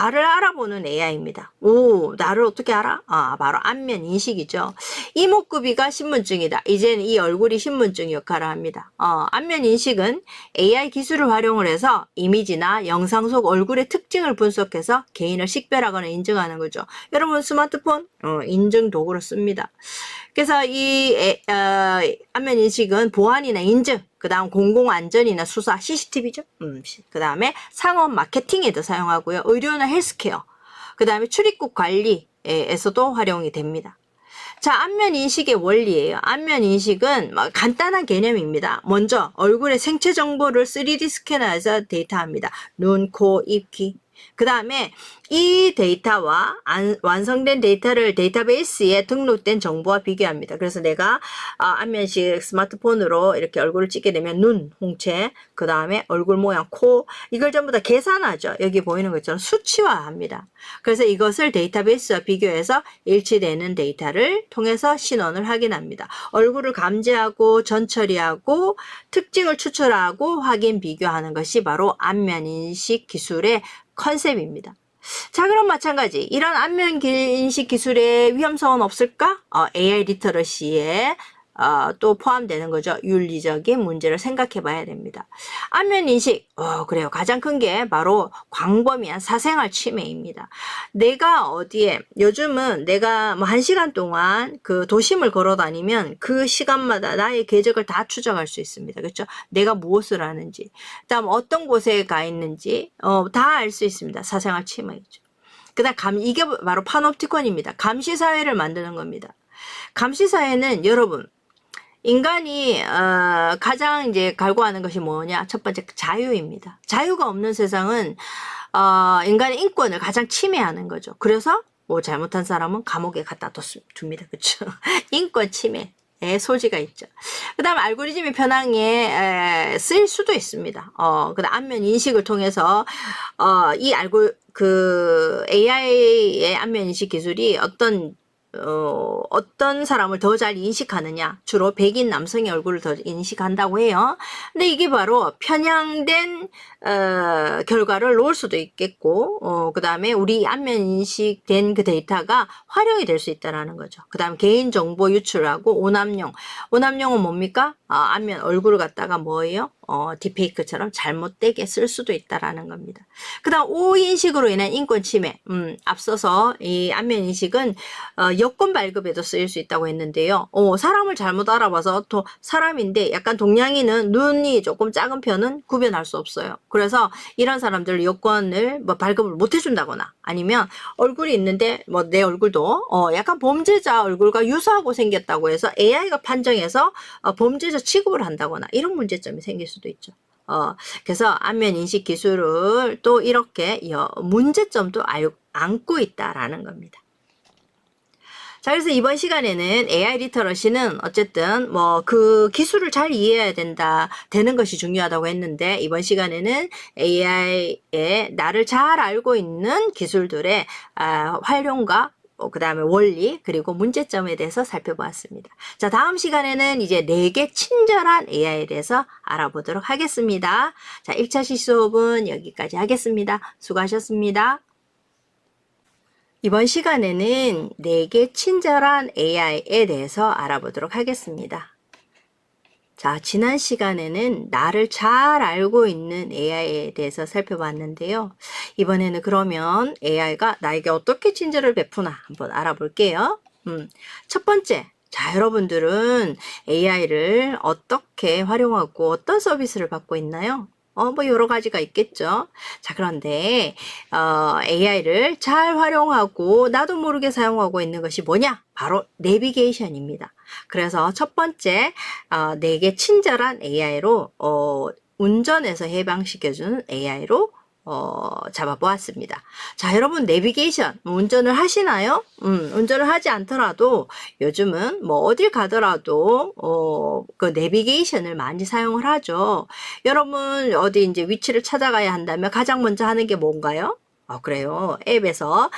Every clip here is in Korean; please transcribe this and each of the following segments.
나를 알아보는 AI입니다. 오, 나를 어떻게 알아? 바로 안면 인식이죠. 이목구비가 신분증이다. 이제는 이 얼굴이 신분증 역할을 합니다. 안면 인식은 AI 기술을 활용을 해서 이미지나 영상 속 얼굴의 특징을 분석해서 개인을 식별하거나 인증하는 거죠. 여러분 스마트폰 인증 도구로 씁니다. 그래서 이 안면 인식은 보안이나 인증, 그 다음 공공안전이나 수사, CCTV죠. 그 다음에 상업 마케팅에도 사용하고요. 의료나 헬스케어, 그 다음에 출입국 관리에서도 활용이 됩니다. 자, 안면 인식의 원리예요. 안면 인식은 간단한 개념입니다. 먼저 얼굴의 생체 정보를 3D 스캐너해서 데이터합니다. 눈, 코, 입, 귀. 그 다음에 이 데이터와 완성된 데이터를 데이터베이스에 등록된 정보와 비교합니다. 그래서 내가 안면식 스마트폰으로 이렇게 얼굴을 찍게 되면 눈, 홍채, 그 다음에 얼굴 모양, 코, 이걸 전부 다 계산하죠. 여기 보이는 것처럼 수치화합니다. 그래서 이것을 데이터베이스와 비교해서 일치되는 데이터를 통해서 신원을 확인합니다. 얼굴을 감지하고 전처리하고 특징을 추출하고 확인, 비교하는 것이 바로 안면인식 기술의 컨셉입니다. 자, 그럼 마찬가지 이런 안면 인식 기술의 위험성은 없을까? AI 리터러시에 또 포함되는 거죠. 윤리적인 문제를 생각해 봐야 됩니다. 안면 인식, 그래요. 가장 큰 게 바로 광범위한 사생활 침해입니다. 내가 어디에, 요즘은 내가 뭐 1시간 동안 그 도심을 걸어 다니면 그 시간마다 나의 궤적을 다 추적할 수 있습니다. 그렇죠? 내가 무엇을 하는지, 그다음 어떤 곳에 가 있는지, 다 알 수 있습니다. 사생활 침해이죠. 그 다음 이게 바로 파놉티콘입니다. 감시사회를 만드는 겁니다. 감시사회는 여러분, 인간이 가장 이제 갈구하는 것이 뭐냐? 첫 번째 자유입니다. 자유가 없는 세상은 인간의 인권을 가장 침해하는 거죠. 그래서 뭐 잘못한 사람은 감옥에 갖다 둡니다. 그렇죠? 인권 침해의 소지가 있죠. 그 다음 알고리즘이 편향에 쓰일 수도 있습니다. 그 다음 안면 인식을 통해서 AI의 안면 인식 기술이 어떤 사람을 더 잘 인식하느냐, 주로 백인 남성의 얼굴을 더 인식한다고 해요. 근데 이게 바로 편향된 결과를 놓을 수도 있겠고, 그 다음에 우리 안면 인식된 그 데이터가 활용이 될 수 있다라는 거죠. 그 다음 개인정보 유출하고 오남용은 뭡니까? 안면 얼굴을 갖다가 뭐예요? 딥페이크처럼 잘못되게 쓸 수도 있다라는 겁니다. 그 다음 오인식으로 인한 인권 침해. 앞서서 이 안면 인식은 여권 발급에도 쓰일 수 있다고 했는데요. 사람을 잘못 알아봐서 또 사람인데 약간 동양인은 눈이 조금 작은 편은 구별할 수 없어요. 그래서 이런 사람들 여권을 뭐 발급을 못 해준다거나 아니면 얼굴이 있는데 뭐 내 얼굴도 약간 범죄자 얼굴과 유사하고 생겼다고 해서 AI가 판정해서 범죄자 취급을 한다거나 이런 문제점이 생길 수도 있죠. 그래서 안면 인식 기술을 또 이렇게 문제점도 안고 있다라는 겁니다. 자, 그래서 이번 시간에는 AI 리터러시는 어쨌든 뭐 그 기술을 잘 이해해야 되는 것이 중요하다고 했는데, 이번 시간에는 AI의 나를 잘 알고 있는 기술들의 활용과 그 다음에 원리, 그리고 문제점에 대해서 살펴보았습니다. 자, 다음 시간에는 이제 내게 친절한 AI에 대해서 알아보도록 하겠습니다. 자, 1차 실수업은 여기까지 하겠습니다. 수고하셨습니다. 이번 시간에는 내게 친절한 AI에 대해서 알아보도록 하겠습니다. 자, 지난 시간에는 나를 잘 알고 있는 AI에 대해서 살펴봤는데요. 이번에는 그러면 AI가 나에게 어떻게 친절을 베푸나 한번 알아볼게요. 첫 번째, 자, 여러분들은 AI를 어떻게 활용하고 어떤 서비스를 받고 있나요? 뭐 여러 가지가 있겠죠. 자, 그런데 AI를 잘 활용하고 나도 모르게 사용하고 있는 것이 뭐냐? 바로 내비게이션입니다. 그래서 첫 번째, 내게 친절한 AI로 운전에서 해방시켜주는 AI로 잡아보았습니다. 자, 여러분 내비게이션 운전을 하시나요? 운전을 하지 않더라도 요즘은 뭐 어딜 가더라도 그 내비게이션을 많이 사용을 하죠. 여러분 어디 이제 위치를 찾아가야 한다면 가장 먼저 하는 게 뭔가요? 그래요. 앱에서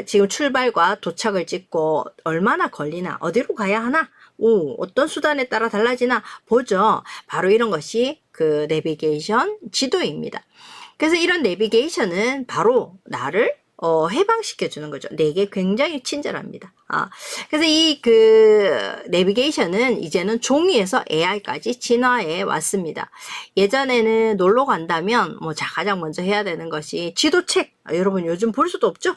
지금 출발과 도착을 찍고 얼마나 걸리나, 어디로 가야 하나, 어떤 수단에 따라 달라지나 보죠. 바로 이런 것이 그 내비게이션 지도입니다. 그래서 이런 내비게이션은 바로 나를 해방시켜 주는 거죠. 내게 굉장히 친절합니다. 그래서 이 내비게이션은 이제는 종이에서 AI까지 진화해 왔습니다. 예전에는 놀러 간다면 가장 먼저 해야 되는 것이 지도책. 여러분 요즘 볼 수도 없죠?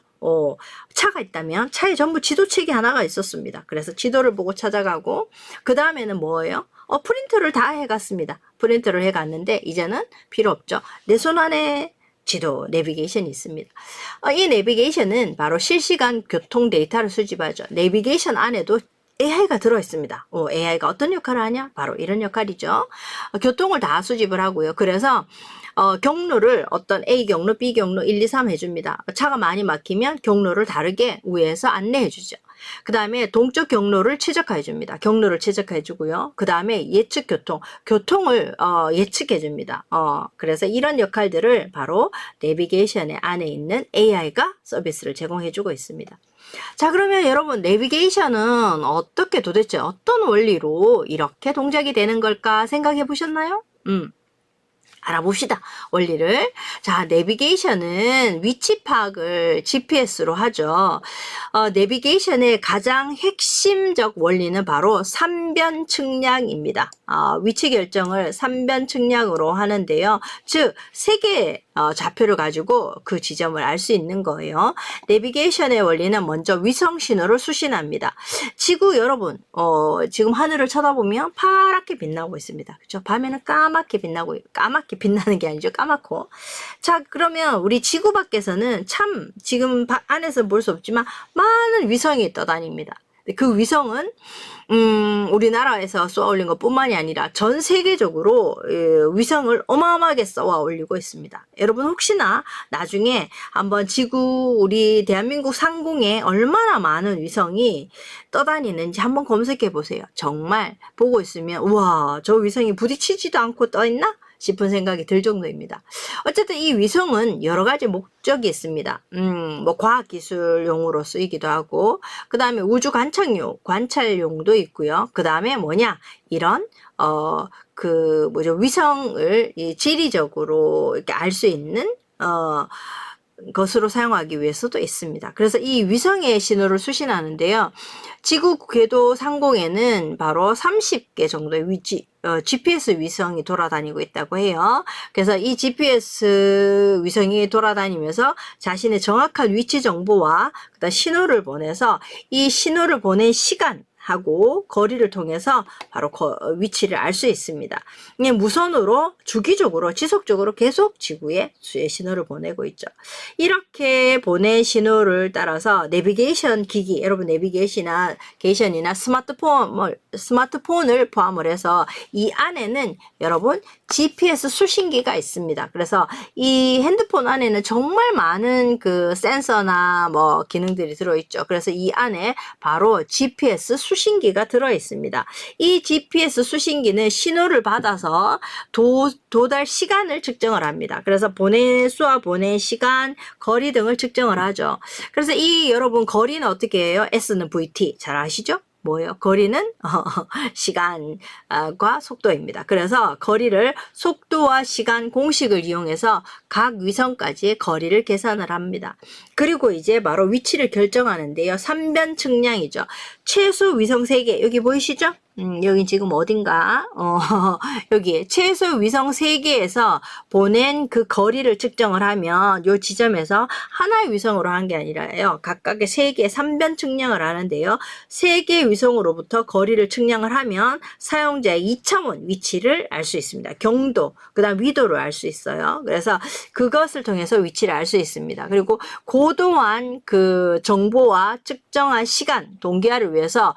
차가 있다면 차에 전부 지도책이 하나가 있었습니다. 그래서 지도를 보고 찾아가고, 그 다음에는 뭐예요? 프린트를 다 해갔습니다. 프린트를 해갔는데 이제는 필요 없죠. 내 손 안에 지도 내비게이션이 있습니다. 이 내비게이션은 바로 실시간 교통 데이터를 수집하죠. 내비게이션 안에도 AI가 들어있습니다. AI가 어떤 역할을 하냐? 바로 이런 역할이죠. 교통을 다 수집을 하고요. 그래서 경로를 어떤 A 경로, B 경로 1, 2, 3 해줍니다. 차가 많이 막히면 경로를 다르게 위에서 안내해주죠. 그 다음에 동쪽 경로를 최적화해줍니다. 경로를 최적화해주고요. 그 다음에 예측 교통을 예측해줍니다. 그래서 이런 역할들을 바로 내비게이션의 안에 있는 AI가 서비스를 제공해주고 있습니다. 자, 그러면 여러분, 내비게이션은 어떻게 도대체 어떤 원리로 이렇게 동작이 되는 걸까 생각해 보셨나요? 알아봅시다. 원리를. 자, 내비게이션은 위치 파악을 GPS로 하죠. 내비게이션의 가장 핵심적 원리는 바로 3변 측량입니다. 위치 결정을 3변 측량으로 하는데요. 즉, 3개의 좌표를 가지고 그 지점을 알 수 있는 거예요. 내비게이션의 원리는 먼저 위성 신호를 수신합니다. 지구 여러분, 지금 하늘을 쳐다보면 파랗게 빛나고 있습니다. 그렇죠? 밤에는 까맣게 빛나는 게 아니죠. 까맣고. 자, 그러면 우리 지구 밖에서는 참 지금 안에서 볼 수 없지만 많은 위성이 떠다닙니다. 그 위성은 우리나라에서 쏘아 올린 것 뿐만이 아니라 전 세계적으로 위성을 어마어마하게 쏘아 올리고 있습니다. 여러분 혹시나 나중에 한번 지구 우리 대한민국 상공에 얼마나 많은 위성이 떠다니는지 한번 검색해 보세요. 정말 보고 있으면 우와, 저 위성이 부딪히지도 않고 떠 있나? 싶은 생각이 들 정도입니다. 어쨌든 이 위성은 여러 가지 목적이 있습니다. 과학기술용으로 쓰이기도 하고, 그 다음에 우주 관찰용도 있고요. 그 다음에 이런, 위성을 지리적으로 이렇게 알 수 있는, 것으로 사용하기 위해서도 있습니다. 그래서 이 위성의 신호를 수신하는데요. 지구 궤도 상공에는 바로 30개 정도의 GPS 위성이 돌아다니고 있다고 해요. 그래서 이 GPS 위성이 돌아다니면서 자신의 정확한 위치 정보와 그다음 신호를 보내서 이 신호를 보낸 시간하고 거리를 통해서 바로 위치를 알 수 있습니다. 무선으로 주기적으로 지속적으로 계속 지구에 신호를 보내고 있죠. 이렇게 보낸 신호를 따라서 내비게이션 기기, 여러분 내비게이션이나 스마트폰을 포함을 해서 이 안에는 여러분 GPS 수신기가 있습니다. 그래서 이 핸드폰 안에는 정말 많은 그 센서나 기능들이 들어있죠. 그래서 이 안에 바로 GPS 수신기가 들어있습니다. 이 GPS 수신기는 신호를 받아서 도달 시간을 측정을 합니다. 그래서 쏘아 보낸 시간, 거리 등을 측정을 하죠. 그래서 여러분 거리는 어떻게 해요? S는 VT 잘 아시죠? 뭐예요? 거리는 시간과 속도입니다. 그래서 거리를 속도와 시간 공식을 이용해서 각 위성까지의 거리를 계산을 합니다. 그리고 이제 바로 위치를 결정하는데요. 3변 측량이죠. 최소 위성 3개 여기 보이시죠? 여기 지금 어딘가 여기 최소 위성 3개에서 보낸 그 거리를 측정을 하면 요 지점에서 하나의 위성으로 한 게 아니라요. 각각의 3개 3변 측량을 하는데요. 3개 위성으로부터 거리를 측량을 하면 사용자의 2차원 위치를 알 수 있습니다. 경도, 그 다음 위도를 알 수 있어요. 그래서 그것을 통해서 위치를 알 수 있습니다. 그리고 고도한 그 정보와 측정한 시간, 동기화를 위해서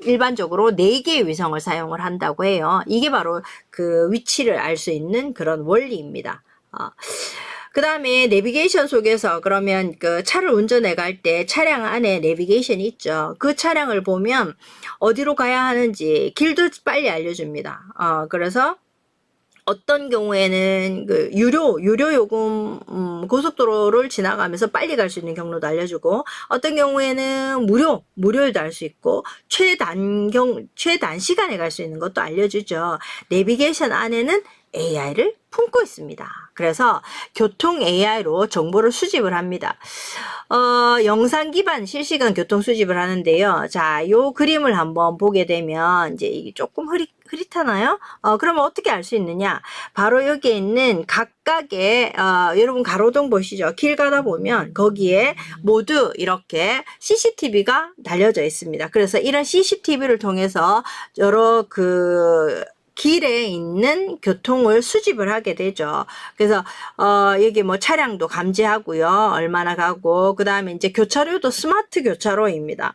일반적으로 4개의 위성을 사용을 한다고 해요. 이게 바로 그 위치를 알 수 있는 그런 원리입니다. 그 다음에 내비게이션 속에서 그러면 그 차를 운전해 갈 때 차량 안에 내비게이션이 있죠. 그 차량을 보면 어디로 가야 하는지 길도 빨리 알려줍니다. 그래서 어떤 경우에는 그 유료 요금 고속도로를 지나가면서 빨리 갈 수 있는 경로도 알려주고, 어떤 경우에는 무료도 알 수 있고 최단 시간에 갈 수 있는 것도 알려주죠. 내비게이션 안에는 AI를 품고 있습니다. 그래서 교통 AI로 정보를 수집을 합니다. 영상 기반 실시간 교통 수집을 하는데요. 자, 요 그림을 한번 보게 되면 이제 이게 조금 흐릿하나요? 그러면 어떻게 알 수 있느냐? 바로 여기에 있는 각각의 여러분 가로등 보시죠. 길 가다 보면 거기에 모두 이렇게 CCTV가 달려져 있습니다. 그래서 이런 CCTV를 통해서 여러 길에 있는 교통을 수집을 하게 되죠. 그래서 여기 뭐 차량도 감지하고요. 얼마나 가고, 그 다음에 이제 교차로도 스마트 교차로입니다.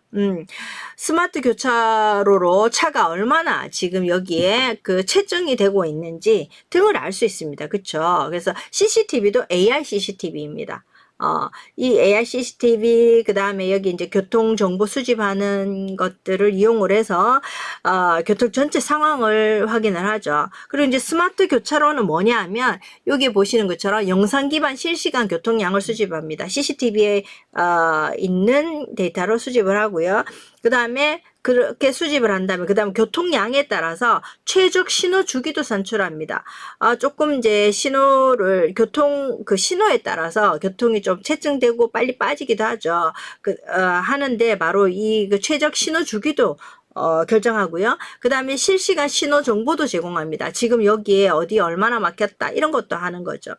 스마트 교차로로 차가 얼마나 지금 여기에 채증이 되고 있는지 등을 알 수 있습니다. 그쵸? 그래서 CCTV도 AI CCTV입니다. 이 AI CCTV, 그 다음에 여기 이제 교통 정보 수집하는 것들을 이용을 해서, 교통 전체 상황을 확인을 하죠. 그리고 이제 스마트 교차로는 뭐냐 하면, 여기 보시는 것처럼 영상 기반 실시간 교통량을 수집합니다. CCTV에, 있는 데이터로 수집을 하고요. 그 다음에 그렇게 수집을 한다면 그 다음 교통량에 따라서 최적 신호 주기도 산출합니다. 조금 이제 신호를 신호에 따라서 교통이 좀 채증되고 빨리 빠지기도 하죠. 하는데 바로 이 최적 신호 주기도 결정하고요. 그 다음에 실시간 신호 정보도 제공합니다. 지금 여기에 어디 얼마나 막혔다 이런 것도 하는 거죠.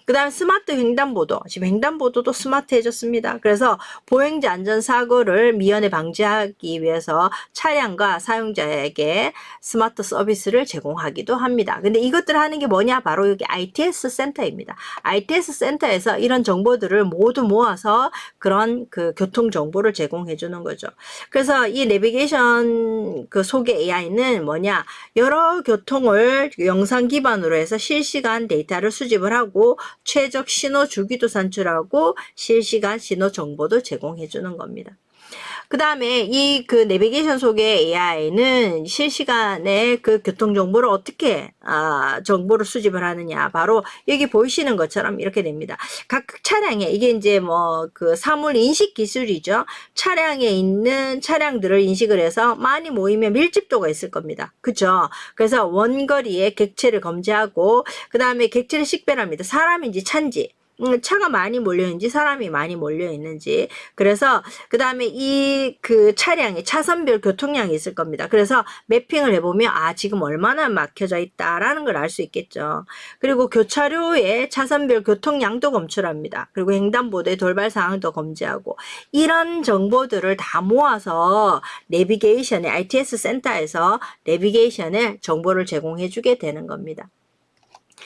그 다음 스마트 횡단보도, 지금 횡단보도도 스마트해졌습니다. 그래서 보행자 안전사고를 미연에 방지하기 위해서 차량과 사용자에게 스마트 서비스를 제공하기도 합니다. 근데 이것들 하는 게 뭐냐? 바로 여기 ITS 센터입니다. ITS 센터에서 이런 정보들을 모두 모아서 그런 교통 정보를 제공해 주는 거죠. 그래서 이 내비게이션 소개 AI는 뭐냐? 여러 교통을 영상 기반으로 해서 실시간 데이터를 수집을 하고 최적 신호 주기도 산출하고 실시간 신호 정보도 제공해 주는 겁니다. 그 다음에 이 내비게이션 소개 AI는 실시간에 교통 정보를 어떻게 정보를 수집을 하느냐, 바로 여기 보이시는 것처럼 이렇게 됩니다. 각 차량에 이게 이제 사물 인식 기술이죠. 차량에 있는 차량들을 인식을 해서 많이 모이면 밀집도가 있을 겁니다. 그죠? 그래서 원거리에 객체를 검지하고 그 다음에 객체를 식별합니다. 사람인지 차인지. 차가 많이 몰려있는지 사람이 많이 몰려있는지. 그래서 그 다음에 이 차량이 차선별 교통량이 있을 겁니다. 그래서 매핑을 해보면 지금 얼마나 막혀져 있다라는 걸 알 수 있겠죠. 그리고 교차로의 차선별 교통량도 검출합니다. 그리고 횡단보도의 돌발 상황도 검지하고, 이런 정보들을 다 모아서 내비게이션의 ITS 센터에서 내비게이션에 정보를 제공해 주게 되는 겁니다.